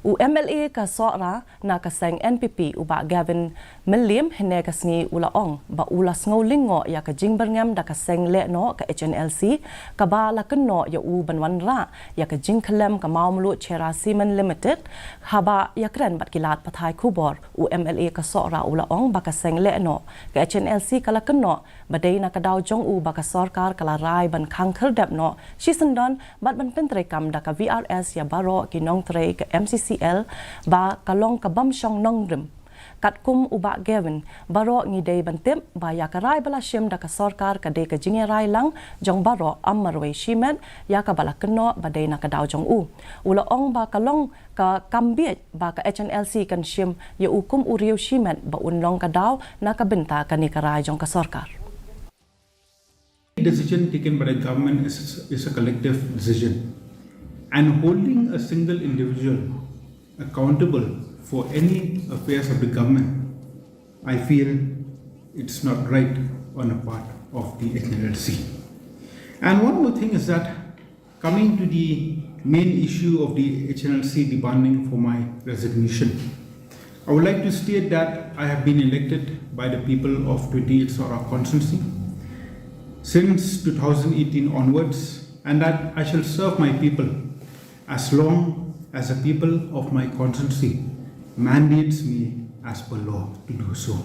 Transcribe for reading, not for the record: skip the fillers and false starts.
U MLA ka Sohra na kaseng NPP uba Gavin Melim hene kasngi ula ong ba ulas ngaulingo ya ka jingberngam da kaseng le no ka Hnlc ka ba la Kynnoh ya u banwan ra ya ka Jingkhyllem ka maumlu chera Semen Limited haba ya kren bat kilat pathai khubor u MLA ka Sohra ula ong ba kaseng le no ka Hnlc ka la Kynnoh badai na ka daw jong u ba ka sarkar kala rai ban khangkhar dap no shisandon bat ban pentre kam da ka VRS ya baro Kynnoh tre ka Mccl ba kalong kabam syong nongrim kat kum uba Gavin baro ngidei bantem ba ya karai bala syem da ka sarkar ka de ka jingerai lang jong baro amarwe shimet ya ka bala Kynnoh badai na ka daw jong u ula ong ba kalong ka Bieit ba ka Hnlc kan syem ya ukum uriu shimet ba unlong ka daw na ka benta ka ni karai jong ka sarkar. Decision taken by the government is a collective decision, and holding a single individual accountable for any affairs of the government, I feel it's not right on the part of the Hnlc. And one more thing is that coming to the main issue of the Hnlc demanding for my resignation, I would like to state that I have been elected by the people of 28 Sohra constituency since 2018 onwards, and that I shall serve my people as long as the people of my constituency mandates me as per law to do so.